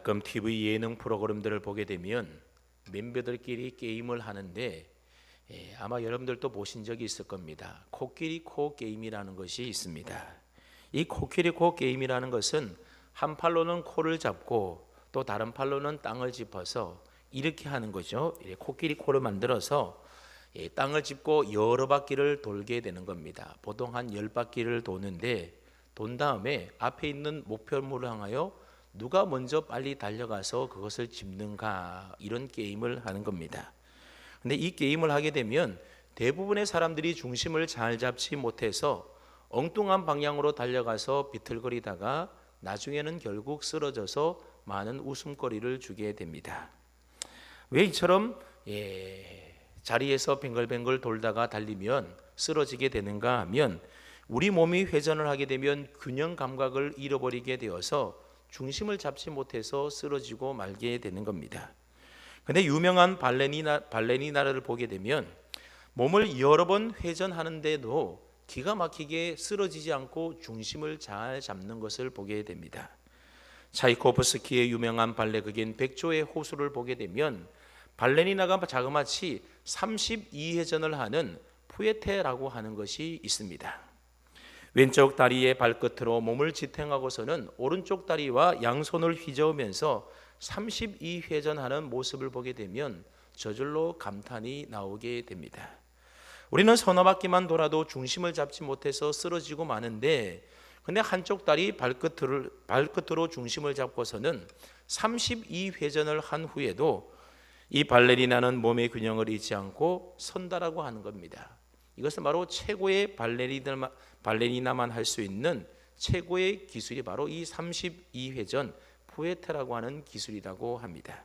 가끔 TV 예능 프로그램들을 보게 되면 멤버들끼리 게임을 하는데 아마 여러분들도 보신 적이 있을 겁니다. 코끼리 코 게임이라는 것이 있습니다. 이 코끼리 코 게임이라는 것은 한 팔로는 코를 잡고 또 다른 팔로는 땅을 짚어서 이렇게 하는 거죠. 코끼리 코를 만들어서 땅을 짚고 여러 바퀴를 돌게 되는 겁니다. 보통 한 10바퀴를 도는데 돈 다음에 앞에 있는 목표물을 향하여 누가 먼저 빨리 달려가서 그것을 짚는가, 이런 게임을 하는 겁니다. 근데 이 게임을 하게 되면 대부분의 사람들이 중심을 잘 잡지 못해서 엉뚱한 방향으로 달려가서 비틀거리다가 나중에는 결국 쓰러져서 많은 웃음거리를 주게 됩니다. 왜 이처럼 자리에서 뱅글뱅글 돌다가 달리면 쓰러지게 되는가 하면, 우리 몸이 회전을 하게 되면 균형 감각을 잃어버리게 되어서 중심을 잡지 못해서 쓰러지고 말게 되는 겁니다. 근데 유명한 발레리나를 보게 되면 몸을 여러 번 회전하는데도 기가 막히게 쓰러지지 않고 중심을 잘 잡는 것을 보게 됩니다. 차이코프스키의 유명한 발레 극인 백조의 호수를 보게 되면 발레리나가 자그마치 32회전을 하는 푸에테라고 하는 것이 있습니다. 왼쪽 다리의 발끝으로 몸을 지탱하고서는 오른쪽 다리와 양손을 휘저으면서 32회전하는 모습을 보게 되면 저절로 감탄이 나오게 됩니다. 우리는 서너 바퀴만 돌아도 중심을 잡지 못해서 쓰러지고 마는데, 근데 한쪽 다리 발끝으로 중심을 잡고서는 32회전을 한 후에도 이 발레리나는 몸의 균형을 잃지 않고 선다라고 하는 겁니다. 이것은 바로 최고의 발레리나만 할 수 있는 최고의 기술이 바로 이 32회전 푸에테라고 하는 기술이라고 합니다.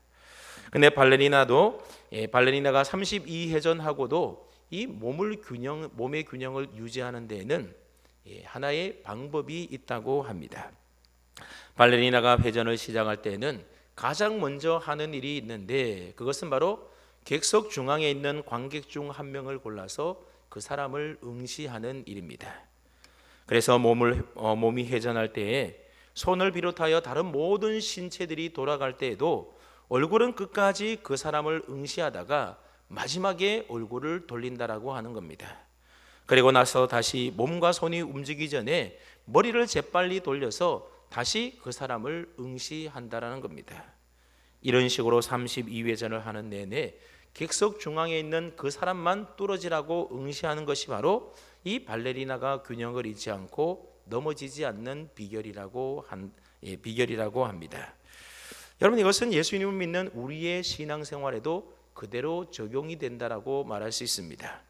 근데 발레리나가 32회전 하고도 이 몸의 균형을 유지하는 데에는 하나의 방법이 있다고 합니다. 발레리나가 회전을 시작할 때는 가장 먼저 하는 일이 있는데, 그것은 바로 객석 중앙에 있는 관객 중 한 명을 골라서 그 사람을 응시하는 일입니다. 그래서 몸이 회전할 때에 손을 비롯하여 다른 모든 신체들이 돌아갈 때에도 얼굴은 끝까지 그 사람을 응시하다가 마지막에 얼굴을 돌린다라고 하는 겁니다. 그리고 나서 다시 몸과 손이 움직이기 전에 머리를 재빨리 돌려서 다시 그 사람을 응시한다라는 겁니다. 이런 식으로 32회전을 하는 내내 객석 중앙에 있는 그 사람만 뚫어지라고 응시하는 것이 바로 이 발레리나가 균형을 잃지 않고 넘어지지 않는 비결이라고 합니다. 여러분, 이것은 예수님을 믿는 우리의 신앙생활에도 그대로 적용이 된다라고 말할 수 있습니다.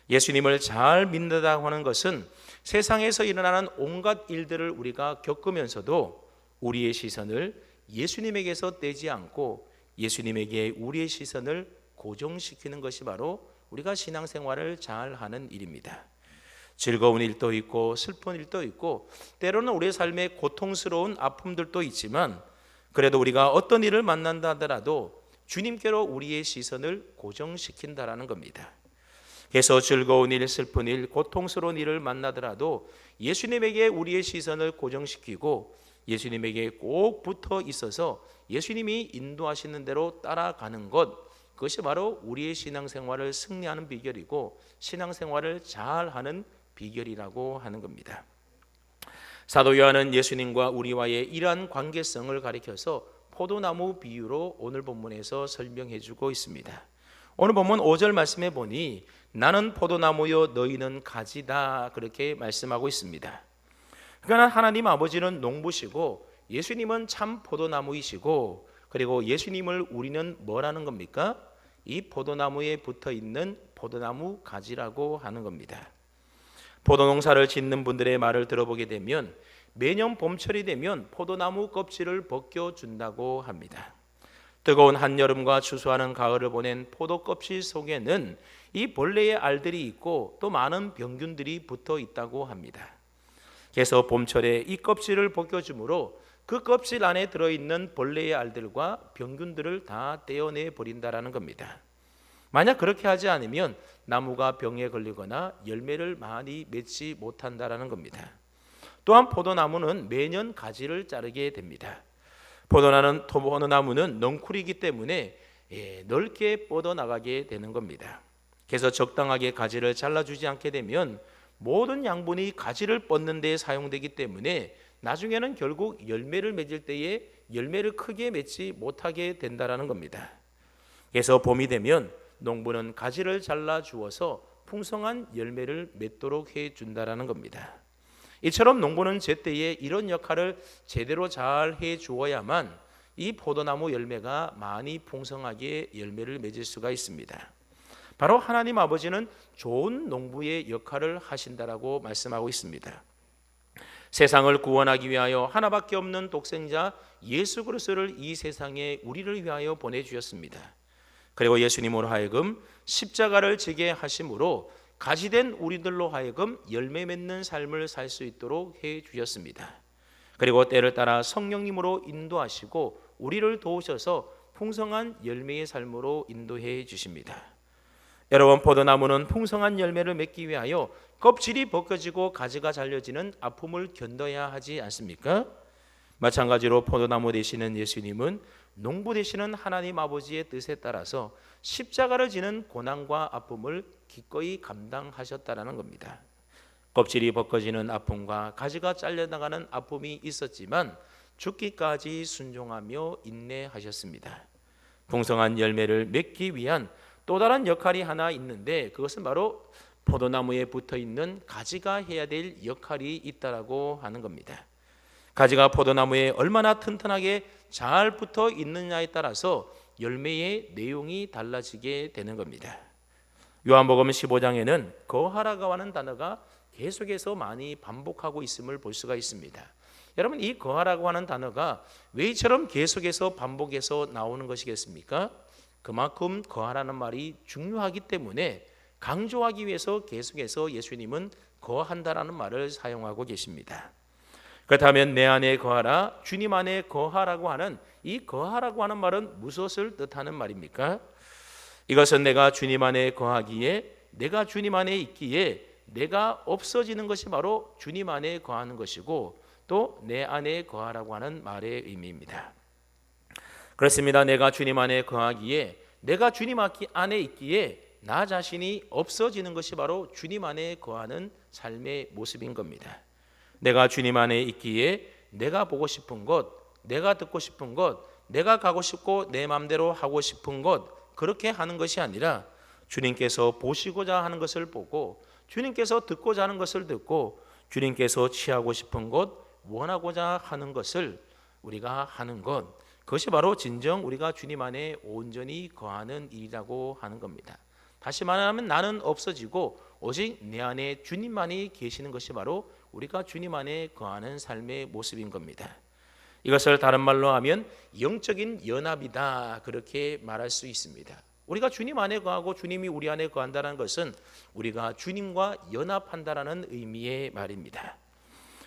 예수님을 잘 믿는다고 하는 것은 세상에서 일어나는 온갖 일들을 우리가 겪으면서도 우리의 시선을 예수님에게서 떼지 않고 예수님에게 우리의 시선을 고정시키는 것이 바로 우리가 신앙생활을 잘 하는 일입니다. 즐거운 일도 있고 슬픈 일도 있고 때로는 우리의 삶에 고통스러운 아픔들도 있지만, 그래도 우리가 어떤 일을 만난다 하더라도 주님께로 우리의 시선을 고정시킨다라는 겁니다. 그래서 즐거운 일, 슬픈 일, 고통스러운 일을 만나더라도 예수님에게 우리의 시선을 고정시키고 예수님에게 꼭 붙어 있어서 예수님이 인도하시는 대로 따라가는 것, 그것이 바로 우리의 신앙생활을 승리하는 비결이고 신앙생활을 잘하는 비결이라고 하는 겁니다. 사도 요한은 예수님과 우리와의 이러한 관계성을 가리켜서 포도나무 비유로 오늘 본문에서 설명해 주고 있습니다. 오늘 본문 5절 말씀해 보니 나는 포도나무요 너희는 가지다, 그렇게 말씀하고 있습니다. 그러나 하나님 아버지는 농부시고 예수님은 참 포도나무이시고, 그리고 예수님을 우리는 뭐라는 겁니까? 이 포도나무에 붙어 있는 포도나무 가지라고 하는 겁니다. 포도농사를 짓는 분들의 말을 들어보게 되면 매년 봄철이 되면 포도나무 껍질을 벗겨준다고 합니다. 뜨거운 한여름과 추수하는 가을을 보낸 포도 껍질 속에는 이 벌레의 알들이 있고 또 많은 병균들이 붙어 있다고 합니다. 그래서 봄철에 이 껍질을 벗겨주므로 그 껍질 안에 들어있는 벌레의 알들과 병균들을 다 떼어내 버린다라는 겁니다. 만약 그렇게 하지 않으면 나무가 병에 걸리거나 열매를 많이 맺지 못한다라는 겁니다. 또한 포도나무는 매년 가지를 자르게 됩니다. 포도나무는 넝쿨이기 때문에 넓게 뻗어나가게 되는 겁니다. 그래서 적당하게 가지를 잘라주지 않게 되면 모든 양분이 가지를 뻗는 데 사용되기 때문에 나중에는 결국 열매를 맺을 때에 열매를 크게 맺지 못하게 된다는 겁니다. 그래서 봄이 되면 농부는 가지를 잘라 주어서 풍성한 열매를 맺도록 해준다는 겁니다. 이처럼 농부는 제때에 이런 역할을 제대로 잘 해주어야만 이 포도나무 열매가 많이 풍성하게 열매를 맺을 수가 있습니다. 바로 하나님 아버지는 좋은 농부의 역할을 하신다라고 말씀하고 있습니다. 세상을 구원하기 위하여 하나밖에 없는 독생자 예수 그리스도를 이 세상에 우리를 위하여 보내주셨습니다. 그리고 예수님으로 하여금 십자가를 지게 하심으로 가지된 우리들로 하여금 열매 맺는 삶을 살 수 있도록 해주셨습니다. 그리고 때를 따라 성령님으로 인도하시고 우리를 도우셔서 풍성한 열매의 삶으로 인도해 주십니다. 여러분, 포도나무는 풍성한 열매를 맺기 위하여 껍질이 벗겨지고 가지가 잘려지는 아픔을 견뎌야 하지 않습니까? 마찬가지로 포도나무 되시는 예수님은 농부 되시는 하나님 아버지의 뜻에 따라서 십자가를 지는 고난과 아픔을 기꺼이 감당하셨다라는 겁니다. 껍질이 벗겨지는 아픔과 가지가 잘려나가는 아픔이 있었지만 죽기까지 순종하며 인내하셨습니다. 풍성한 열매를 맺기 위한 또 다른 역할이 하나 있는데 그것은 바로 포도나무에 붙어있는 가지가 해야 될 역할이 있다라고 하는 겁니다. 가지가 포도나무에 얼마나 튼튼하게 잘 붙어 있느냐에 따라서 열매의 내용이 달라지게 되는 겁니다. 요한복음 15장에는 거하라고 하는 단어가 계속해서 많이 반복하고 있음을 볼 수가 있습니다. 여러분, 이 거하라고 하는 단어가 왜 이처럼 계속해서 반복해서 나오는 것이겠습니까? 그만큼 거하라는 말이 중요하기 때문에 강조하기 위해서 계속해서 예수님은 거한다라는 말을 사용하고 계십니다. 그렇다면 내 안에 거하라, 주님 안에 거하라고 하는 이 거하라고 하는 말은 무엇을 뜻하는 말입니까? 이것은 내가 주님 안에 거하기에, 내가 주님 안에 있기에 내가 없어지는 것이 바로 주님 안에 거하는 것이고 또 내 안에 거하라고 하는 말의 의미입니다. 그렇습니다. 내가 주님 안에 거하기에, 내가 주님 안에 있기에 나 자신이 없어지는 것이 바로 주님 안에 거하는 삶의 모습인 겁니다. 내가 주님 안에 있기에 내가 보고 싶은 것, 내가 듣고 싶은 것, 내가 가고 싶고 내 마음대로 하고 싶은 것, 그렇게 하는 것이 아니라 주님께서 보시고자 하는 것을 보고, 주님께서 듣고자 하는 것을 듣고, 주님께서 취하고 싶은 것, 원하고자 하는 것을 우리가 하는 것, 그것이 바로 진정 우리가 주님 안에 온전히 거하는 일이라고 하는 겁니다. 다시 말하면 나는 없어지고 오직 내 안에 주님만이 계시는 것이 바로 우리가 주님 안에 거하는 삶의 모습인 겁니다. 이것을 다른 말로 하면 영적인 연합이다, 그렇게 말할 수 있습니다. 우리가 주님 안에 거하고 주님이 우리 안에 거한다는 것은 우리가 주님과 연합한다라는 의미의 말입니다.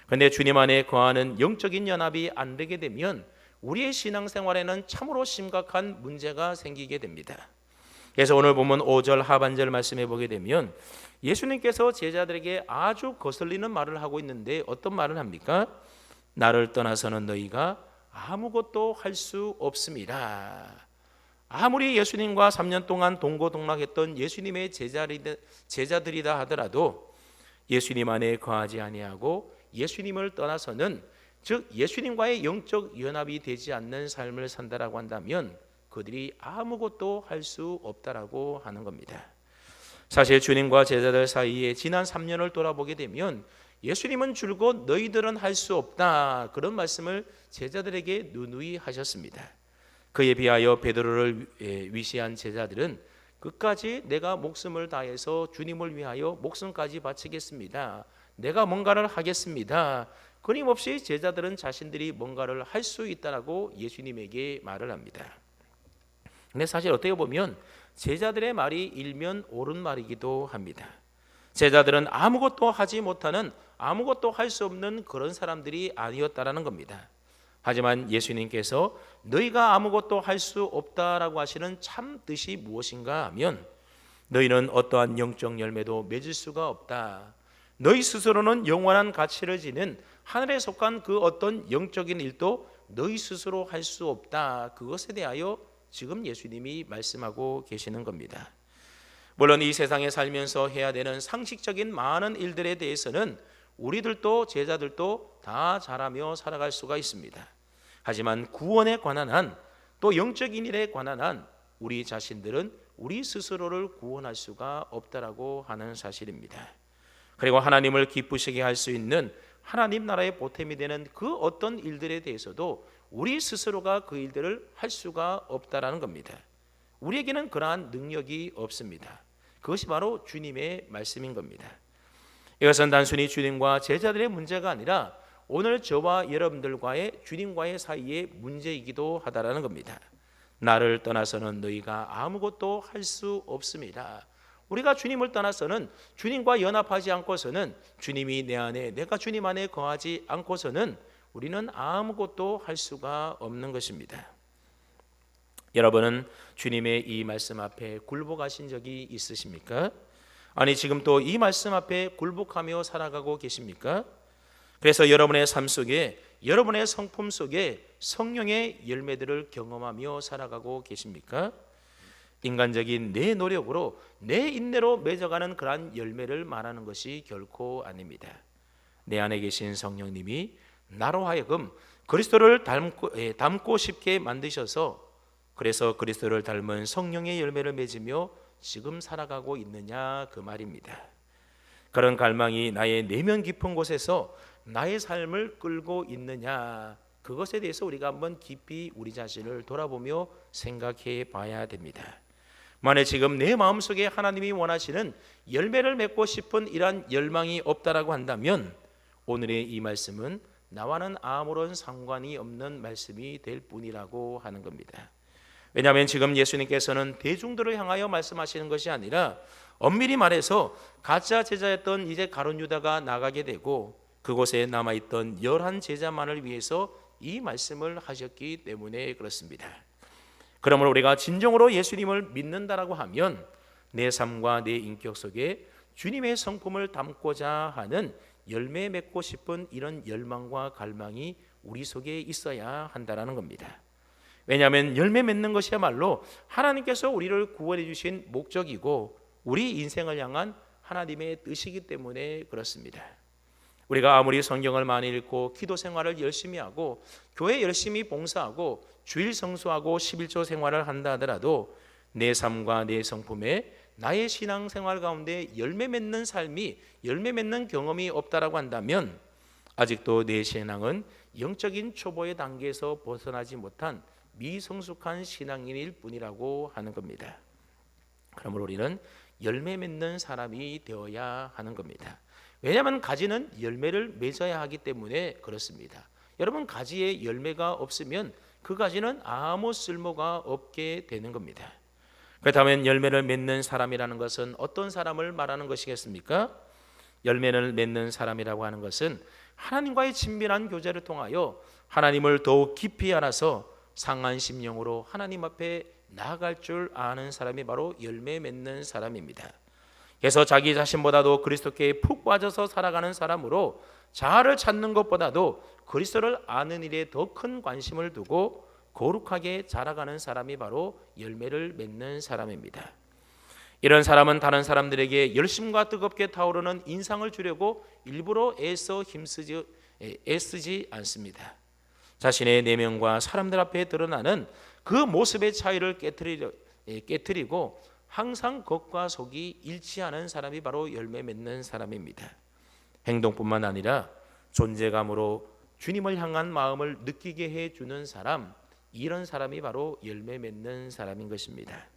그런데 주님 안에 거하는 영적인 연합이 안 되게 되면 우리의 신앙생활에는 참으로 심각한 문제가 생기게 됩니다. 그래서 오늘 보면 5절 하반절 말씀해 보게 되면 예수님께서 제자들에게 아주 거슬리는 말을 하고 있는데 어떤 말을 합니까? 나를 떠나서는 너희가 아무것도 할 수 없습니다. 아무리 예수님과 3년 동안 동고동락했던 예수님의 제자들이다 하더라도 예수님 안에 거하지 아니하고 예수님을 떠나서는, 즉 예수님과의 영적 연합이 되지 않는 삶을 산다라고 한다면 그들이 아무것도 할 수 없다라고 하는 겁니다. 사실 주님과 제자들 사이에 지난 3년을 돌아보게 되면 예수님은 줄곧 너희들은 할 수 없다, 그런 말씀을 제자들에게 누누이 하셨습니다. 그에 비하여 베드로를 위시한 제자들은 끝까지 내가 목숨을 다해서 주님을 위하여 목숨까지 바치겠습니다, 내가 뭔가를 하겠습니다, 끊임없이 제자들은 자신들이 뭔가를 할 수 있다라고 예수님에게 말을 합니다. 근데 사실 어떻게 보면 제자들의 말이 일면 옳은 말이기도 합니다. 제자들은 아무것도 하지 못하는, 아무것도 할 수 없는 그런 사람들이 아니었다라는 겁니다. 하지만 예수님께서 너희가 아무것도 할 수 없다라고 하시는 참 뜻이 무엇인가 하면 너희는 어떠한 영적 열매도 맺을 수가 없다, 너희 스스로는 영원한 가치를 지닌 하늘에 속한 그 어떤 영적인 일도 너희 스스로 할 수 없다. 그것에 대하여 지금 예수님이 말씀하고 계시는 겁니다. 물론 이 세상에 살면서 해야 되는 상식적인 많은 일들에 대해서는 우리들도 제자들도 다 잘하며 살아갈 수가 있습니다. 하지만 구원에 관한 한, 또 영적인 일에 관한 한 우리 자신들은 우리 스스로를 구원할 수가 없다라고 하는 사실입니다. 그리고 하나님을 기쁘시게 할 수 있는 하나님 나라의 보탬이 되는 그 어떤 일들에 대해서도 우리 스스로가 그 일들을 할 수가 없다라는 겁니다. 우리에게는 그러한 능력이 없습니다. 그것이 바로 주님의 말씀인 겁니다. 이것은 단순히 주님과 제자들의 문제가 아니라 오늘 저와 여러분들과의 주님과의 사이의 문제이기도 하다라는 겁니다. 나를 떠나서는 너희가 아무것도 할 수 없습니다. 우리가 주님을 떠나서는, 주님과 연합하지 않고서는, 주님이 내 안에, 내가 주님 안에 거하지 않고서는 우리는 아무것도 할 수가 없는 것입니다. 여러분은 주님의 이 말씀 앞에 굴복하신 적이 있으십니까? 아니, 지금 또 이 말씀 앞에 굴복하며 살아가고 계십니까? 그래서 여러분의 삶 속에, 여러분의 성품 속에 성령의 열매들을 경험하며 살아가고 계십니까? 인간적인 내 노력으로, 내 인내로 맺어가는 그러한 열매를 말하는 것이 결코 아닙니다. 내 안에 계신 성령님이 나로 하여금 그리스도를 닮고 싶게 만드셔서, 그래서 그리스도를 닮은 성령의 열매를 맺으며 지금 살아가고 있느냐, 그 말입니다. 그런 갈망이 나의 내면 깊은 곳에서 나의 삶을 끌고 있느냐, 그것에 대해서 우리가 한번 깊이 우리 자신을 돌아보며 생각해 봐야 됩니다. 만약 지금 내 마음속에 하나님이 원하시는 열매를 맺고 싶은 이러한 열망이 없다라고 한다면 오늘의 이 말씀은 나와는 아무런 상관이 없는 말씀이 될 뿐이라고 하는 겁니다. 왜냐하면 지금 예수님께서는 대중들을 향하여 말씀하시는 것이 아니라 엄밀히 말해서 가짜 제자였던 이제 가룟 유다가 나가게 되고 그곳에 남아있던 11 제자만을 위해서 이 말씀을 하셨기 때문에 그렇습니다. 그러므로 우리가 진정으로 예수님을 믿는다라고 하면 내 삶과 내 인격 속에 주님의 성품을 담고자 하는 열매 맺고 싶은 이런 열망과 갈망이 우리 속에 있어야 한다라는 겁니다. 왜냐하면 열매 맺는 것이야말로 하나님께서 우리를 구원해 주신 목적이고 우리 인생을 향한 하나님의 뜻이기 때문에 그렇습니다. 우리가 아무리 성경을 많이 읽고 기도 생활을 열심히 하고 교회 열심히 봉사하고 주일 성수하고 11조 생활을 한다 하더라도 내 삶과 내 성품에 나의 신앙 생활 가운데 열매 맺는 삶이, 열매 맺는 경험이 없다라고 한다면 아직도 내 신앙은 영적인 초보의 단계에서 벗어나지 못한 미성숙한 신앙인일 뿐이라고 하는 겁니다. 그러므로 우리는 열매 맺는 사람이 되어야 하는 겁니다. 왜냐하면 가지는 열매를 맺어야 하기 때문에 그렇습니다. 여러분, 가지에 열매가 없으면 그 가지는 아무 쓸모가 없게 되는 겁니다. 그렇다면 열매를 맺는 사람이라는 것은 어떤 사람을 말하는 것이겠습니까? 열매를 맺는 사람이라고 하는 것은 하나님과의 친밀한 교제를 통하여 하나님을 더욱 깊이 알아서 상한 심령으로 하나님 앞에 나아갈 줄 아는 사람이 바로 열매 맺는 사람입니다. 그래서 자기 자신보다도 그리스도께 푹 빠져서 살아가는 사람으로 자아를 찾는 것보다도 그리스도를 아는 일에 더 큰 관심을 두고 거룩하게 자라가는 사람이 바로 열매를 맺는 사람입니다. 이런 사람은 다른 사람들에게 열심과 뜨겁게 타오르는 인상을 주려고 일부러 애쓰지 않습니다. 자신의 내면과 사람들 앞에 드러나는 그 모습의 차이를 깨트리고 항상 겉과 속이 일치하는 사람이 바로 열매 맺는 사람입니다. 행동뿐만 아니라 존재감으로 주님을 향한 마음을 느끼게 해주는 사람, 이런 사람이 바로 열매 맺는 사람인 것입니다.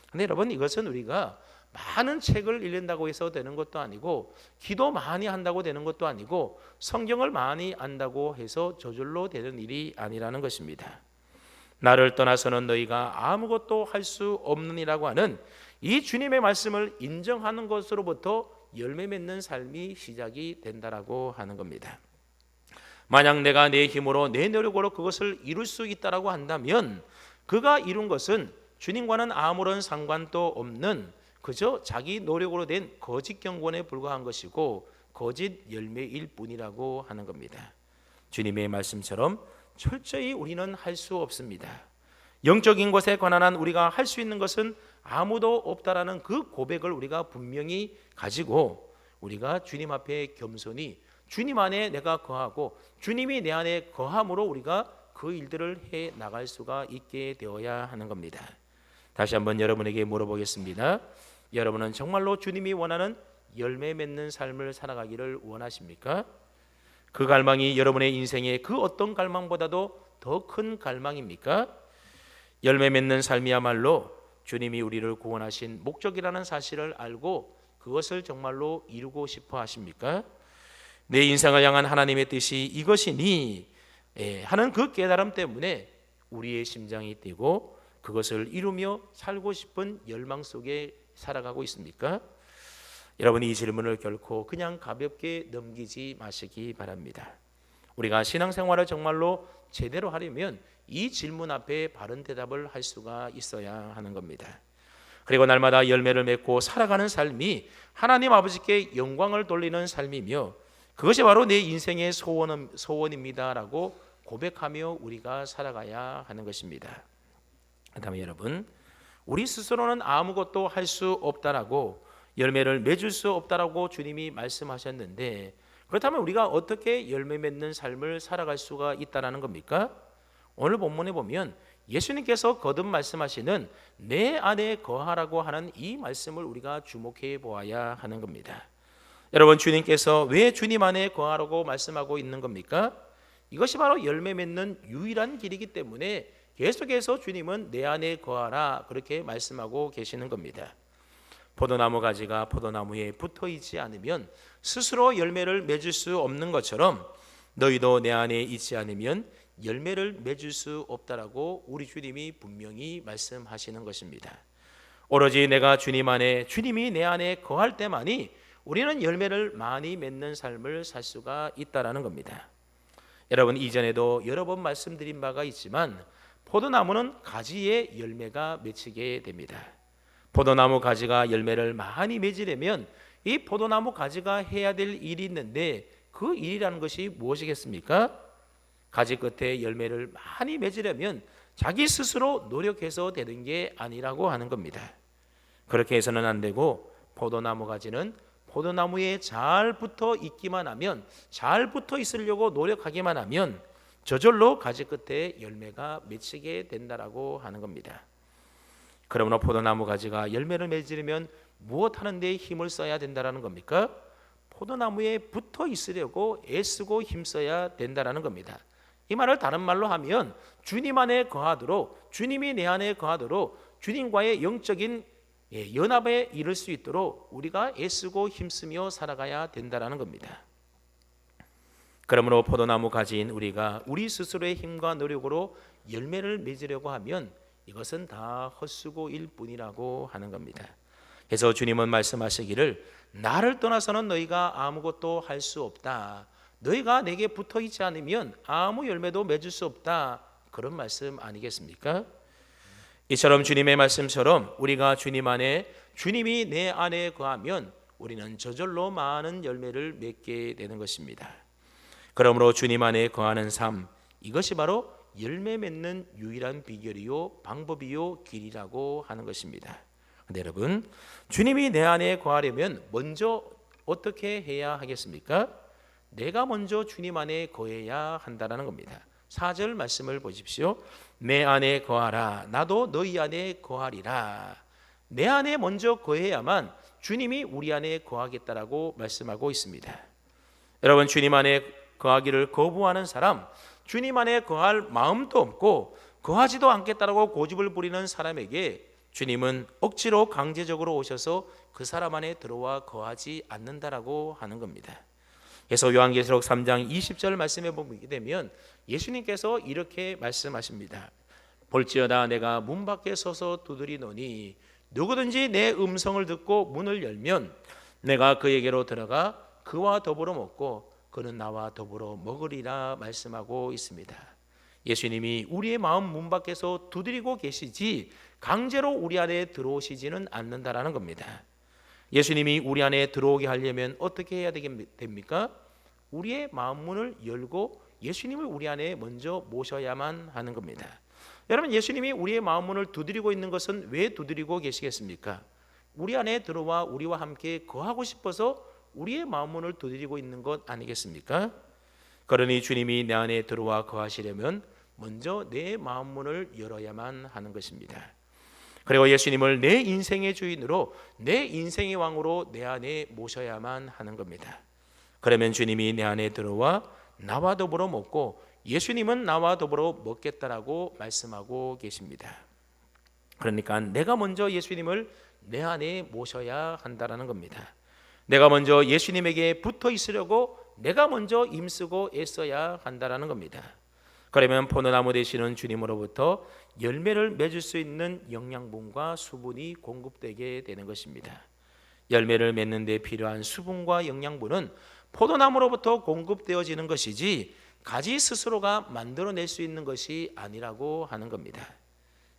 그런데 여러분, 이것은 우리가 많은 책을 읽는다고 해서 되는 것도 아니고 기도 많이 한다고 되는 것도 아니고 성경을 많이 안다고 해서 저절로 되는 일이 아니라는 것입니다. 나를 떠나서는 너희가 아무것도 할 수 없느니라고 하는 이 주님의 말씀을 인정하는 것으로부터 열매 맺는 삶이 시작이 된다라고 하는 겁니다. 만약 내가 내 힘으로 내 노력으로 그것을 이룰 수 있다라고 한다면 그가 이룬 것은 주님과는 아무런 상관도 없는 그저 자기 노력으로 된 거짓 경건에 불과한 것이고 거짓 열매일 뿐이라고 하는 겁니다. 주님의 말씀처럼 철저히 우리는 할 수 없습니다. 영적인 것에 관한 한 우리가 할 수 있는 것은 아무도 없다라는 그 고백을 우리가 분명히 가지고 우리가 주님 앞에 겸손히 주님 안에 내가 거하고 주님이 내 안에 거함으로 우리가 그 일들을 해 나갈 수가 있게 되어야 하는 겁니다. 다시 한번 여러분에게 물어보겠습니다. 여러분은 정말로 주님이 원하는 열매 맺는 삶을 살아가기를 원하십니까? 그 갈망이 여러분의 인생의 그 어떤 갈망보다도 더 큰 갈망입니까? 열매 맺는 삶이야말로 주님이 우리를 구원하신 목적이라는 사실을 알고 그것을 정말로 이루고 싶어 하십니까? 내 인생을 향한 하나님의 뜻이 이것이니 하는 그 깨달음 때문에 우리의 심장이 뛰고 그것을 이루며 살고 싶은 열망 속에 살아가고 있습니까? 여러분이 이 질문을 결코 그냥 가볍게 넘기지 마시기 바랍니다. 우리가 신앙생활을 정말로 제대로 하려면 이 질문 앞에 바른 대답을 할 수가 있어야 하는 겁니다. 그리고 날마다 열매를 맺고 살아가는 삶이 하나님 아버지께 영광을 돌리는 삶이며 그것이 바로 내 인생의 소원입니다라고 고백하며 우리가 살아가야 하는 것입니다. 그다음에 여러분, 우리 스스로는 아무것도 할 수 없다라고 열매를 맺을 수 없다라고 주님이 말씀하셨는데 그렇다면 우리가 어떻게 열매 맺는 삶을 살아갈 수가 있다라는 겁니까? 오늘 본문에 보면 예수님께서 거듭 말씀하시는 내 안에 거하라고 하는 이 말씀을 우리가 주목해 보아야 하는 겁니다. 여러분, 주님께서 왜 주님 안에 거하라고 말씀하고 있는 겁니까? 이것이 바로 열매 맺는 유일한 길이기 때문에 계속해서 주님은 내 안에 거하라 그렇게 말씀하고 계시는 겁니다. 포도나무 가지가 포도나무에 붙어 있지 않으면 스스로 열매를 맺을 수 없는 것처럼 너희도 내 안에 있지 않으면 열매를 맺을 수 없다라고 우리 주님이 분명히 말씀하시는 것입니다. 오로지 내가 주님 안에, 주님이 내 안에 거할 때만이 우리는 열매를 많이 맺는 삶을 살 수가 있다라는 겁니다. 여러분, 이전에도 여러 번 말씀드린 바가 있지만 포도나무는 가지에 열매가 맺히게 됩니다. 포도나무 가지가 열매를 많이 맺으려면 이 포도나무 가지가 해야 될 일이 있는데 그 일이라는 것이 무엇이겠습니까? 가지 끝에 열매를 많이 맺으려면 자기 스스로 노력해서 되는 게 아니라고 하는 겁니다. 그렇게 해서는 안 되고 포도나무 가지는 포도나무에 잘 붙어 있기만 하면, 잘 붙어 있으려고 노력하기만 하면 저절로 가지 끝에 열매가 맺히게 된다라고 하는 겁니다. 그러므로 포도나무 가지가 열매를 맺으려면 무엇 하는 데 힘을 써야 된다라는 겁니까? 포도나무에 붙어 있으려고 애쓰고 힘써야 된다라는 겁니다. 이 말을 다른 말로 하면 주님 안에 거하도록, 주님이 내 안에 거하도록 주님과의 영적인 연합에 이를 수 있도록 우리가 애쓰고 힘쓰며 살아가야 된다라는 겁니다. 그러므로 포도나무 가지인 우리가 우리 스스로의 힘과 노력으로 열매를 맺으려고 하면 이것은 다 헛수고일 뿐이라고 하는 겁니다. 그래서 주님은 말씀하시기를 나를 떠나서는 너희가 아무것도 할 수 없다. 너희가 내게 붙어 있지 않으면 아무 열매도 맺을 수 없다. 그런 말씀 아니겠습니까? 이처럼 주님의 말씀처럼 우리가 주님 안에, 주님이 내 안에 거하면 우리는 저절로 많은 열매를 맺게 되는 것입니다. 그러므로 주님 안에 거하는 삶, 이것이 바로 열매 맺는 유일한 비결이요 방법이요 길이라고 하는 것입니다. 근데 여러분, 주님이 내 안에 거하려면 먼저 어떻게 해야 하겠습니까? 내가 먼저 주님 안에 거해야 한다는 겁니다. 4절 말씀을 보십시오. 내 안에 거하라, 나도 너희 안에 거하리라. 내 안에 먼저 거해야만 주님이 우리 안에 거하겠다라고 말씀하고 있습니다. 여러분, 주님 안에 거하기를 거부하는 사람, 주님 안에 거할 마음도 없고 거하지도 않겠다라고 고집을 부리는 사람에게 주님은 억지로 강제적으로 오셔서 그 사람 안에 들어와 거하지 않는다라고 하는 겁니다. 그래서 요한계시록 3장 20절 말씀해 보게 되면 예수님께서 이렇게 말씀하십니다. 볼지어다 내가 문 밖에 서서 두드리노니 누구든지 내 음성을 듣고 문을 열면 내가 그에게로 들어가 그와 더불어 먹고 그는 나와 더불어 먹으리라 말씀하고 있습니다. 예수님이 우리의 마음 문 밖에서 두드리고 계시지 강제로 우리 안에 들어오시지는 않는다라는 겁니다. 예수님이 우리 안에 들어오게 하려면 어떻게 해야 됩니까? 우리의 마음 문을 열고 예수님을 우리 안에 먼저 모셔야만 하는 겁니다. 여러분, 예수님이 우리의 마음 문을 두드리고 있는 것은 왜 두드리고 계시겠습니까? 우리 안에 들어와 우리와 함께 거하고 싶어서 우리의 마음 문을 두드리고 있는 것 아니겠습니까? 그러니 주님이 내 안에 들어와 거하시려면 먼저 내 마음 문을 열어야만 하는 것입니다. 그리고 예수님을 내 인생의 주인으로, 내 인생의 왕으로 내 안에 모셔야만 하는 겁니다. 그러면 주님이 내 안에 들어와 나와 더불어 먹고 예수님은 나와 더불어 먹겠다라고 말씀하고 계십니다. 그러니까 내가 먼저 예수님을 내 안에 모셔야 한다라는 겁니다. 내가 먼저 예수님에게 붙어 있으려고 내가 먼저 힘쓰고 애써야 한다라는 겁니다. 그러면 포도나무 되시는 주님으로부터 열매를 맺을 수 있는 영양분과 수분이 공급되게 되는 것입니다. 열매를 맺는 데 필요한 수분과 영양분은 포도나무로부터 공급되어지는 것이지 가지 스스로가 만들어낼 수 있는 것이 아니라고 하는 겁니다.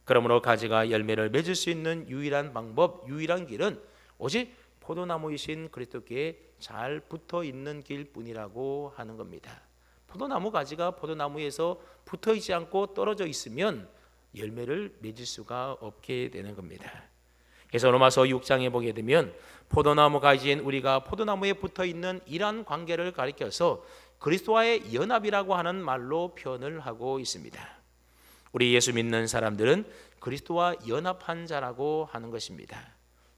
그러므로 가지가 열매를 맺을 수 있는 유일한 방법, 유일한 길은 오직 포도나무이신 그리스도께 잘 붙어 있는 길뿐이라고 하는 겁니다. 포도나무 가지가 포도나무에서 붙어 있지 않고 떨어져 있으면 열매를 맺을 수가 없게 되는 겁니다. 그래서 로마서 6장에 보게 되면 포도나무 가지인 우리가 포도나무에 붙어 있는 이러한 관계를 가리켜서 그리스도와의 연합이라고 하는 말로 표현을 하고 있습니다. 우리 예수 믿는 사람들은 그리스도와 연합한 자라고 하는 것입니다.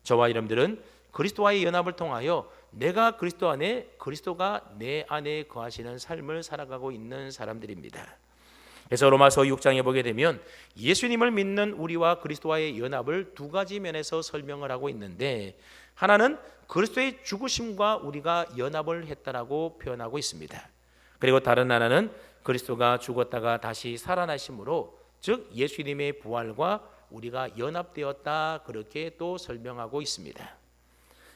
저와 여러분들은 그리스도와의 연합을 통하여 내가 그리스도 안에, 그리스도가 내 안에 거하시는 삶을 살아가고 있는 사람들입니다. 그래서 로마서 6장에 보게 되면 예수님을 믿는 우리와 그리스도와의 연합을 두 가지 면에서 설명을 하고 있는데, 하나는 그리스도의 죽으심과 우리가 연합을 했다라고 표현하고 있습니다. 그리고 다른 하나는 그리스도가 죽었다가 다시 살아나심으로, 즉 예수님의 부활과 우리가 연합되었다, 그렇게 또 설명하고 있습니다.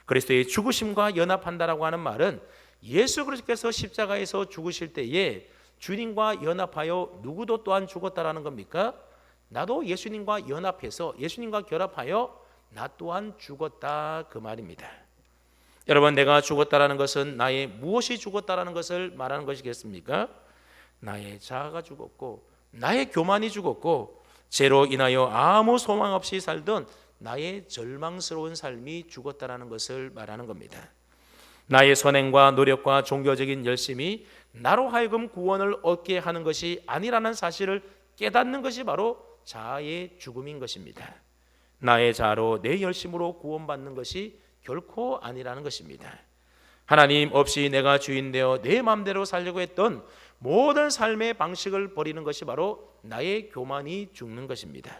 그리스도의 죽으심과 연합한다라고 하는 말은 예수 그리스도께서 십자가에서 죽으실 때에 주님과 연합하여 누구도 또한 죽었다라는 겁니까? 나도 예수님과 연합해서, 예수님과 결합하여 나 또한 죽었다, 그 말입니다. 여러분, 내가 죽었다라는 것은 나의 무엇이 죽었다라는 것을 말하는 것이겠습니까? 나의 자아가 죽었고, 나의 교만이 죽었고, 죄로 인하여 아무 소망 없이 살던 나의 절망스러운 삶이 죽었다라는 것을 말하는 겁니다. 나의 선행과 노력과 종교적인 열심이 나로 하여금 구원을 얻게 하는 것이 아니라는 사실을 깨닫는 것이 바로 자아의 죽음인 것입니다. 나의 자아로 내 열심으로 구원받는 것이 결코 아니라는 것입니다. 하나님 없이 내가 주인 되어 내 마음대로 살려고 했던 모든 삶의 방식을 버리는 것이 바로 나의 교만이 죽는 것입니다.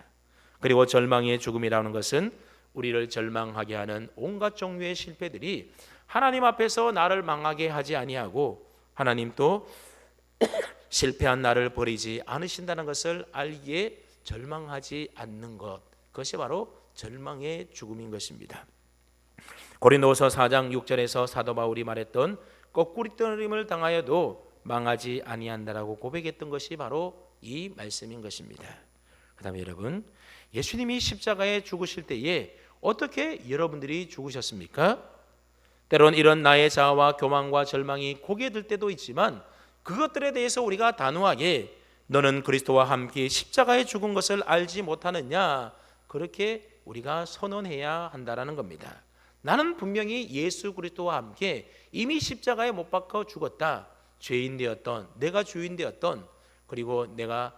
그리고 절망의 죽음이라는 것은 우리를 절망하게 하는 온갖 종류의 실패들이 하나님 앞에서 나를 망하게 하지 아니하고, 하나님 또 실패한 나를 버리지 않으신다는 것을 알기에 절망하지 않는 것, 그것이 바로 절망의 죽음인 것입니다. 고린도서 4장 6절에서 사도 바울이 말했던 거꾸리떠림을 당하여도 망하지 아니한다라고 고백했던 것이 바로 이 말씀인 것입니다. 그 다음에 여러분, 예수님이 십자가에 죽으실 때에 어떻게 여러분들이 죽으셨습니까? 때론 이런 나의 자아와 교만과 절망이 고개 들 때도 있지만 그것들에 대해서 우리가 단호하게 너는 그리스도와 함께 십자가에 죽은 것을 알지 못하느냐, 그렇게 우리가 선언해야 한다는 겁니다. 나는 분명히 예수 그리스도와 함께 이미 십자가에 못 박혀 죽었다. 죄인 되었던, 내가 주인 되었던, 그리고 내가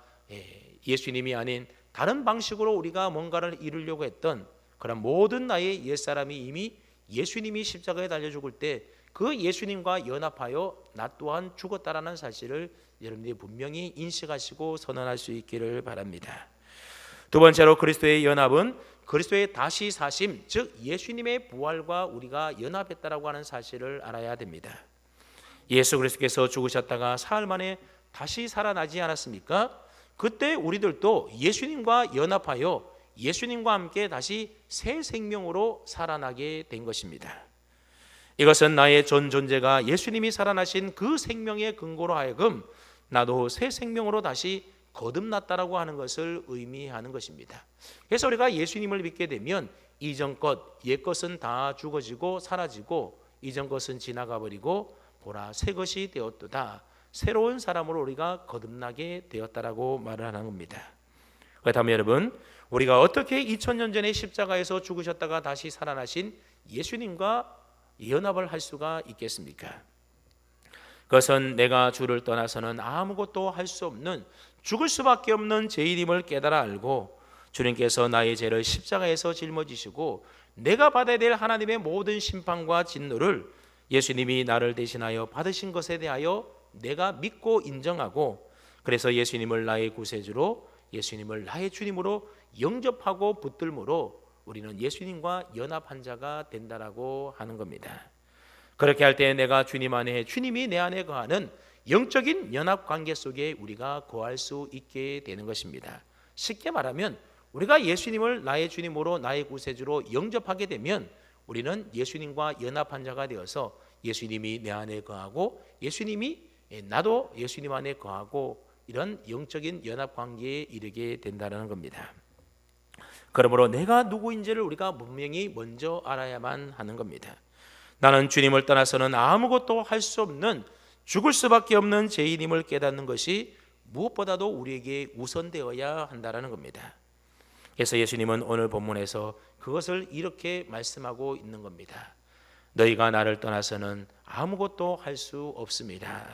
예수님이 아닌 다른 방식으로 우리가 뭔가를 이루려고 했던 그런 모든 나의 옛사람이 이미 예수님이 십자가에 달려 죽을 때 그 예수님과 연합하여 나 또한 죽었다라는 사실을 여러분들이 분명히 인식하시고 선언할 수 있기를 바랍니다. 두 번째로 그리스도의 연합은 그리스도의 다시 사심, 즉 예수님의 부활과 우리가 연합했다라고 하는 사실을 알아야 됩니다. 예수 그리스도께서 죽으셨다가 사흘 만에 다시 살아나지 않았습니까? 그때 우리들도 예수님과 연합하여 예수님과 함께 다시 새 생명으로 살아나게 된 것입니다. 이것은 나의 전 존재가 예수님이 살아나신 그 생명의 근거로 하여금 나도 새 생명으로 다시 거듭났다라고 하는 것을 의미하는 것입니다. 그래서 우리가 예수님을 믿게 되면 이전 것, 옛 것은 다 죽어지고 사라지고 이전 것은 지나가 버리고 보라 새 것이 되었도다. 새로운 사람으로 우리가 거듭나게 되었다라고 말을 하는 겁니다. 그렇다면 여러분, 우리가 어떻게 2000년 전에 십자가에서 죽으셨다가 다시 살아나신 예수님과 연합을 할 수가 있겠습니까? 그것은 내가 주를 떠나서는 아무것도 할 수 없는, 죽을 수밖에 없는 죄인임을 깨달아 알고 주님께서 나의 죄를 십자가에서 짊어지시고 내가 받아야 될 하나님의 모든 심판과 진노를 예수님이 나를 대신하여 받으신 것에 대하여 내가 믿고 인정하고, 그래서 예수님을 나의 구세주로, 예수님을 나의 주님으로 영접하고 붙들므로 우리는 예수님과 연합한 자가 된다라고 하는 겁니다. 그렇게 할 때 내가 주님 안에, 주님이 내 안에 거하는 영적인 연합 관계 속에 우리가 거할 수 있게 되는 것입니다. 쉽게 말하면 우리가 예수님을 나의 주님으로, 나의 구세주로 영접하게 되면 우리는 예수님과 연합한 자가 되어서 예수님이 내 안에 거하고 예수님이 나도 예수님 안에 거하고 이런 영적인 연합 관계에 이르게 된다는 겁니다. 그러므로 내가 누구인지를 우리가 분명히 먼저 알아야만 하는 겁니다. 나는 주님을 떠나서는 아무것도 할 수 없는, 죽을 수밖에 없는 죄인임을 깨닫는 것이 무엇보다도 우리에게 우선되어야 한다는 겁니다. 그래서 예수님은 오늘 본문에서 그것을 이렇게 말씀하고 있는 겁니다. 너희가 나를 떠나서는 아무것도 할 수 없습니다.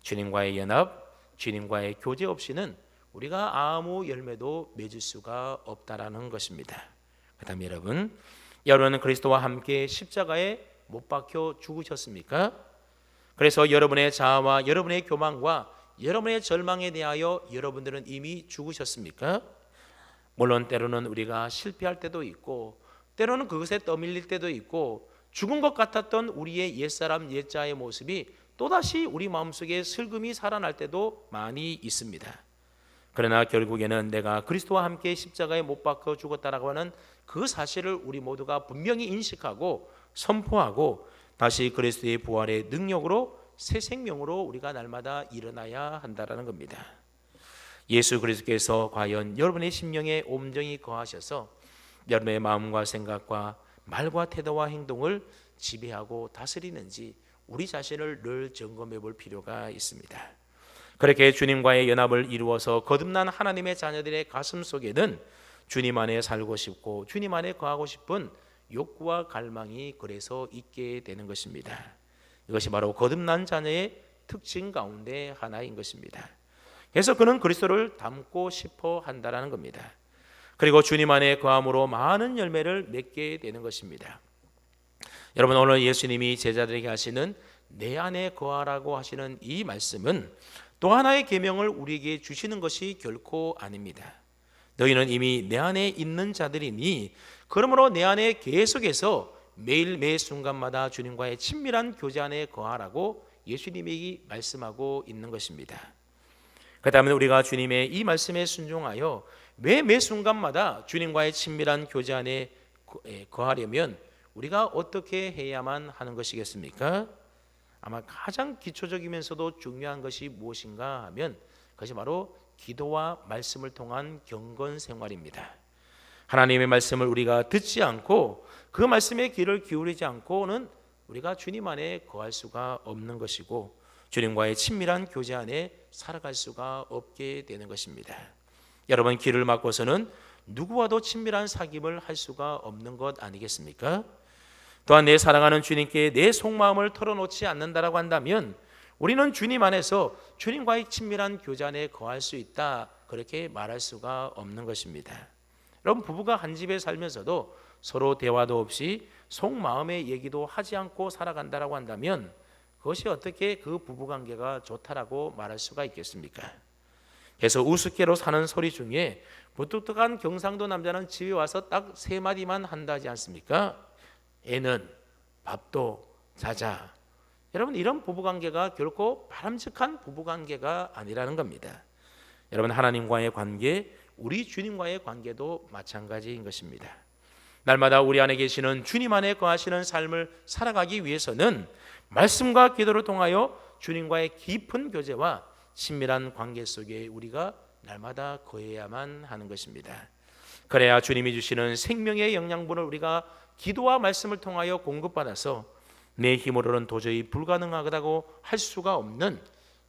주님과의 연합, 주님과의 교제 없이는 우리가 아무 열매도 맺을 수가 없다라는 것입니다. 그다음에 여러분은 그리스도와 함께 십자가에 못 박혀 죽으셨습니까? 그래서 여러분의 자아와 여러분의 교만과 여러분의 절망에 대하여 여러분들은 이미 죽으셨습니까? 물론 때로는 우리가 실패할 때도 있고, 때로는 그것에 떠밀릴 때도 있고, 죽은 것 같았던 우리의 옛사람 옛자의 모습이 또다시 우리 마음속에 슬금이 살아날 때도 많이 있습니다. 그러나 결국에는 내가 그리스도와 함께 십자가에 못 박혀 죽었다라고 하는 그 사실을 우리 모두가 분명히 인식하고 선포하고 다시 그리스도의 부활의 능력으로 새 생명으로 우리가 날마다 일어나야 한다라는 겁니다. 예수 그리스도께서 과연 여러분의 심령에 온전히 거하셔서 여러분의 마음과 생각과 말과 태도와 행동을 지배하고 다스리는지 우리 자신을 늘 점검해 볼 필요가 있습니다. 그렇게 주님과의 연합을 이루어서 거듭난 하나님의 자녀들의 가슴 속에는 주님 안에 살고 싶고 주님 안에 거하고 싶은 욕구와 갈망이 그래서 있게 되는 것입니다. 이것이 바로 거듭난 자녀의 특징 가운데 하나인 것입니다. 그래서 그는 그리스도를 닮고 싶어 한다라는 겁니다. 그리고 주님 안에 거함으로 많은 열매를 맺게 되는 것입니다. 여러분, 오늘 예수님이 제자들에게 하시는 내 안에 거하라고 하시는 이 말씀은 또 하나의 계명을 우리에게 주시는 것이 결코 아닙니다. 너희는 이미 내 안에 있는 자들이니 그러므로 내 안에 계속해서 매일 매 순간마다 주님과의 친밀한 교제 안에 거하라고 예수님이 말씀하고 있는 것입니다. 그렇다면 우리가 주님의 이 말씀에 순종하여 매 순간마다 주님과의 친밀한 교제 안에 거하려면 우리가 어떻게 해야만 하는 것이겠습니까? 아마 가장 기초적이면서도 중요한 것이 무엇인가 하면 그것이 바로 기도와 말씀을 통한 경건 생활입니다. 하나님의 말씀을 우리가 듣지 않고 그 말씀에 귀를 기울이지 않고는 우리가 주님 안에 거할 수가 없는 것이고 주님과의 친밀한 교제 안에 살아갈 수가 없게 되는 것입니다. 여러분, 귀를 막고서는 누구와도 친밀한 사귐을 할 수가 없는 것 아니겠습니까? 또한 내 사랑하는 주님께 내 속마음을 털어놓지 않는다라고 한다면 우리는 주님 안에서 주님과의 친밀한 교제 안에 거할 수 있다, 그렇게 말할 수가 없는 것입니다. 여러분, 부부가 한 집에 살면서도 서로 대화도 없이 속마음의 얘기도 하지 않고 살아간다라고 한다면 그것이 어떻게 그 부부관계가 좋다라고 말할 수가 있겠습니까? 그래서 우습게로 사는 소리 중에 무뚝뚝한 경상도 남자는 집에 와서 딱 3마디만 한다지 않습니까? 애는 밥도 자자. 여러분, 이런 부부관계가 결코 바람직한 부부관계가 아니라는 겁니다. 여러분, 하나님과의 관계, 우리 주님과의 관계도 마찬가지인 것입니다. 날마다 우리 안에 계시는 주님 안에 거하시는 삶을 살아가기 위해서는 말씀과 기도를 통하여 주님과의 깊은 교제와 친밀한 관계 속에 우리가 날마다 거해야만 하는 것입니다. 그래야 주님이 주시는 생명의 영양분을 우리가 기도와 말씀을 통하여 공급받아서 내 힘으로는 도저히 불가능하다고 할 수가 없는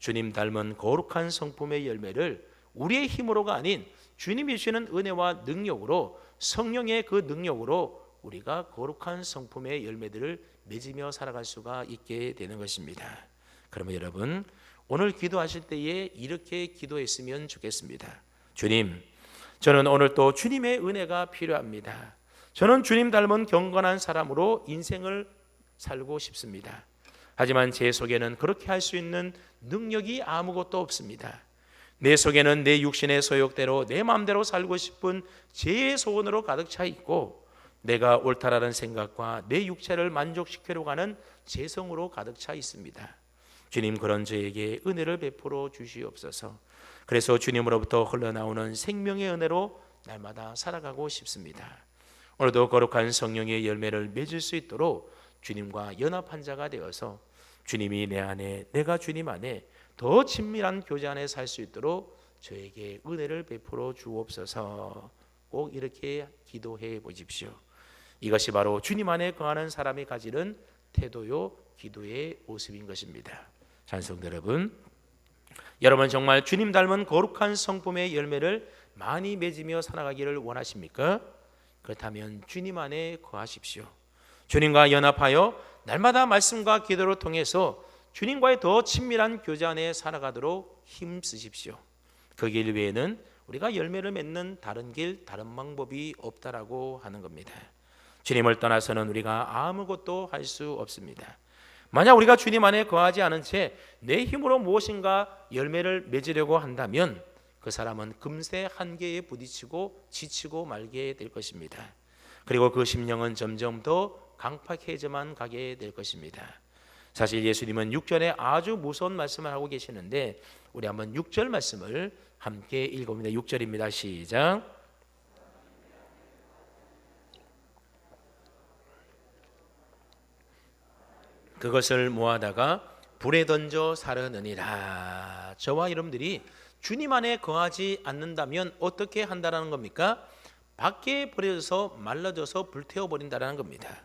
주님 닮은 거룩한 성품의 열매를 우리의 힘으로가 아닌 주님이 주시는 은혜와 능력으로, 성령의 그 능력으로 우리가 거룩한 성품의 열매들을 맺으며 살아갈 수가 있게 되는 것입니다. 그러면 여러분, 오늘 기도하실 때에 이렇게 기도했으면 좋겠습니다. 주님, 저는 오늘 또 주님의 은혜가 필요합니다. 저는 주님 닮은 경건한 사람으로 인생을 살고 싶습니다. 하지만 제 속에는 그렇게 할 수 있는 능력이 아무것도 없습니다. 내 속에는 내 육신의 소욕대로 내 마음대로 살고 싶은 제 소원으로 가득 차 있고, 내가 옳다라는 생각과 내 육체를 만족시키려고 하는 재성으로 가득 차 있습니다. 주님, 그런 저에게 은혜를 베풀어 주시옵소서. 그래서 주님으로부터 흘러나오는 생명의 은혜로 날마다 살아가고 싶습니다. 오늘도 거룩한 성령의 열매를 맺을 수 있도록 주님과 연합한 자가 되어서 주님이 내 안에, 내가 주님 안에 더 친밀한 교제 안에 살 수 있도록 저에게 은혜를 베풀어 주옵소서. 꼭 이렇게 기도해 보십시오. 이것이 바로 주님 안에 거하는 사람이 가지는 태도요 기도의 모습인 것입니다. 찬송자 여러분, 여러분 정말 주님 닮은 거룩한 성품의 열매를 많이 맺으며 살아가기를 원하십니까? 그렇다면 주님 안에 거하십시오. 주님과 연합하여 날마다 말씀과 기도를 통해서 주님과의 더 친밀한 교제 안에 살아가도록 힘쓰십시오. 그 길 외에는 우리가 열매를 맺는 다른 길, 다른 방법이 없다라고 하는 겁니다. 주님을 떠나서는 우리가 아무것도 할 수 없습니다. 만약 우리가 주님 안에 거하지 않은 채 내 힘으로 무엇인가 열매를 맺으려고 한다면 그 사람은 금세 한계에 부딪히고 지치고 말게 될 것입니다. 그리고 그 심령은 점점 더 강팍해져만 가게 될 것입니다. 사실 예수님은 6절에 아주 무서운 말씀을 하고 계시는데, 우리 한번 6절 말씀을 함께 읽어봅니다. 6절입니다. 시작. 그것을 모아다가 불에 던져 사르느니라. 저와 여러분들이 주님 안에 거하지 않는다면 어떻게 한다는 겁니까? 밖에 버려져서 말라져서 불태워버린다는 겁니다.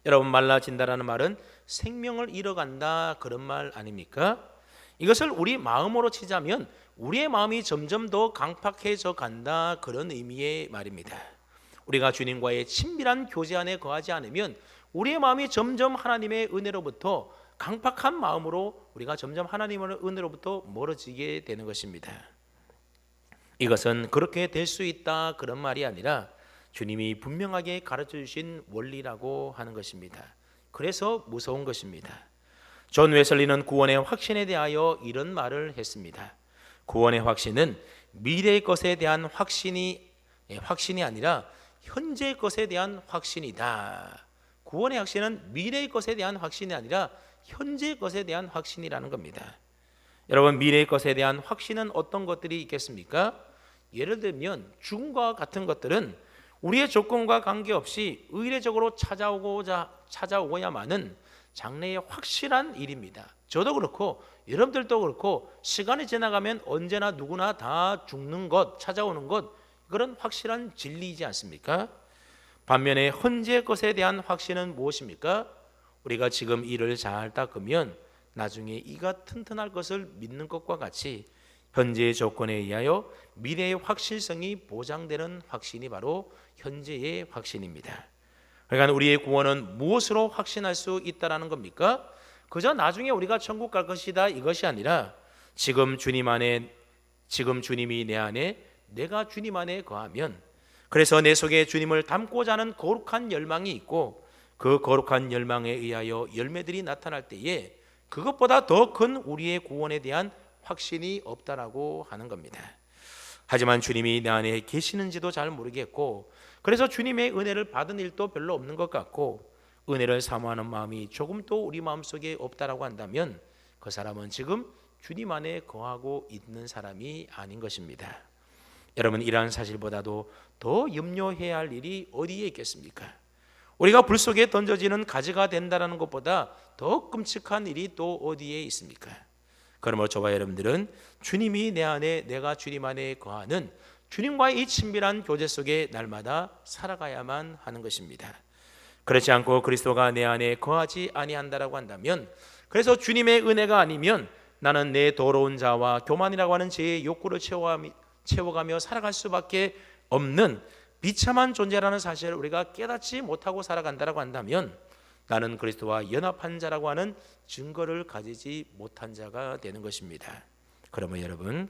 여러분, 말라진다라는 말은 생명을 잃어간다, 그런 말 아닙니까? 이것을 우리 마음으로 치자면 우리의 마음이 점점 더 강팍해져 간다, 그런 의미의 말입니다. 우리가 주님과의 친밀한 교제 안에 거하지 않으면 우리의 마음이 점점 하나님의 은혜로부터, 강팍한 마음으로 우리가 점점 하나님의 은혜로부터 멀어지게 되는 것입니다. 이것은 그렇게 될 수 있다, 그런 말이 아니라 주님이 분명하게 가르쳐 주신 원리라고 하는 것입니다. 그래서 무서운 것입니다. 존 웨슬리는 구원의 확신에 대하여 이런 말을 했습니다. 구원의 확신은 미래의 것에 대한 확신이 아니라 현재의 것에 대한 확신이다. 구원의 확신은 미래의 것에 대한 확신이 아니라 현재의 것에 대한 확신이라는 겁니다. 여러분, 미래의 것에 대한 확신은 어떤 것들이 있겠습니까? 예를 들면 죽음과 같은 것들은 우리의 조건과 관계없이 의례적으로 찾아오고야만은 장래의 확실한 일입니다. 저도 그렇고 여러분들도 그렇고 시간이 지나가면 언제나 누구나 다 죽는 것, 찾아오는 것, 그런 확실한 진리이지 않습니까? 반면에 현재 것에 대한 확신은 무엇입니까? 우리가 지금 일을 잘 닦으면 나중에 이가 튼튼할 것을 믿는 것과 같이 현재의 조건에 의하여 미래의 확실성이 보장되는 확신이 바로 현재의 확신입니다. 그러니까 우리의 구원은 무엇으로 확신할 수 있다라는 겁니까? 그저 나중에 우리가 천국 갈 것이다, 이것이 아니라 지금 주님이 내 안에, 내가 주님 안에 거하면, 그래서 내 속에 주님을 닮고자 하는 거룩한 열망이 있고, 그 거룩한 열망에 의하여 열매들이 나타날 때에 그것보다 더 큰 우리의 구원에 대한 확신이 없다라고 하는 겁니다. 하지만 주님이 내 안에 계시는지도 잘 모르겠고, 그래서 주님의 은혜를 받은 일도 별로 없는 것 같고, 은혜를 사모하는 마음이 조금도 우리 마음속에 없다라고 한다면 그 사람은 지금 주님 안에 거하고 있는 사람이 아닌 것입니다. 여러분, 이러한 사실보다도 더 염려해야 할 일이 어디에 있겠습니까? 우리가 불 속에 던져지는 가지가 된다는 것보다 더 끔찍한 일이 또 어디에 있습니까? 그러므로 저와 여러분들은 주님이 내 안에, 내가 주님 안에 거하는 주님과의 이 친밀한 교제 속에 날마다 살아가야만 하는 것입니다. 그렇지 않고 그리스도가 내 안에 거하지 아니한다라고 한다면, 그래서 주님의 은혜가 아니면 나는 내 더러운 자와 교만이라고 하는 죄의 욕구를 채워가며 살아갈 수밖에 없는 비참한 존재라는 사실을 우리가 깨닫지 못하고 살아간다고 한다면 나는 그리스도와 연합한 자라고 하는 증거를 가지지 못한 자가 되는 것입니다. 그러면 여러분,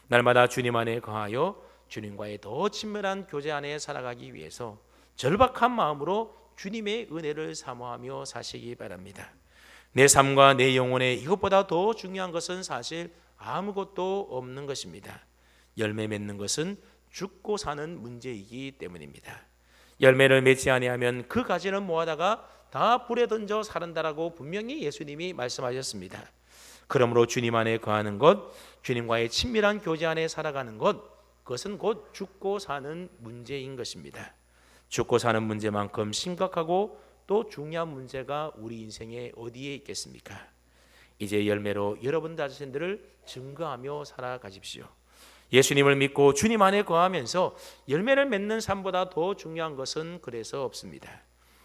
날마다 주님 안에 거하여 주님과의 더 친밀한 교제 안에 살아가기 위해서 절박한 마음으로 주님의 은혜를 사모하며 사시기 바랍니다. 내 삶과 내 영혼에 이것보다 더 중요한 것은 사실 아무것도 없는 것입니다. 열매 맺는 것은 죽고 사는 문제이기 때문입니다. 열매를 맺지 아니하면 그 가지는 모아다가 다 불에 던져 사른다라고 분명히 예수님이 말씀하셨습니다. 그러므로 주님 안에 거하는 것, 주님과의 친밀한 교제 안에 살아가는 것, 그것은 곧 죽고 사는 문제인 것입니다. 죽고 사는 문제만큼 심각하고 또 중요한 문제가 우리 인생에 어디에 있겠습니까? 이제 열매로 여러분 자신들을 증거하며 살아가십시오. 예수님을 믿고 주님 안에 거하면서 열매를 맺는 삶보다 더 중요한 것은 그래서 없습니다.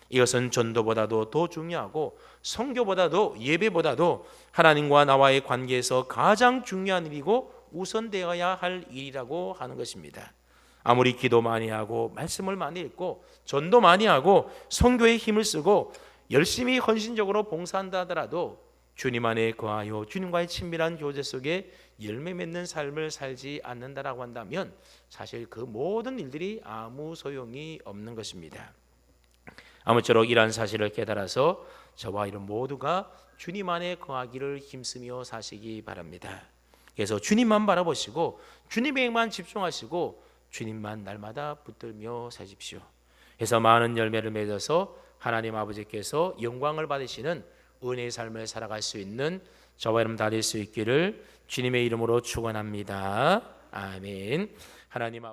이것은 전도보다도 더 중요하고 선교보다도 예배보다도 하나님과 나와의 관계에서 가장 중요한 일이고 우선되어야 할 일이라고 하는 것입니다. 아무리 기도 많이 하고 말씀을 많이 읽고 전도 많이 하고 선교에 힘을 쓰고 열심히 헌신적으로 봉사한다 하더라도 주님 안에 거하여 주님과의 친밀한 교제 속에 열매 맺는 삶을 살지 않는다라고 한다면 사실 그 모든 일들이 아무 소용이 없는 것입니다. 아무쪼록 이러한 사실을 깨달아서 저와 이런 모두가 주님 안에 거하기를 힘쓰며 사시기 바랍니다. 그래서 주님만 바라보시고 주님에게만 집중하시고 주님만 날마다 붙들며 사십시오. 그래서 많은 열매를 맺어서 하나님 아버지께서 영광을 받으시는 은혜의 삶을 살아갈 수 있는 저와 여러분 다 될 수 있기를 주님의 이름으로 축원합니다. 아멘. 하나님 아버지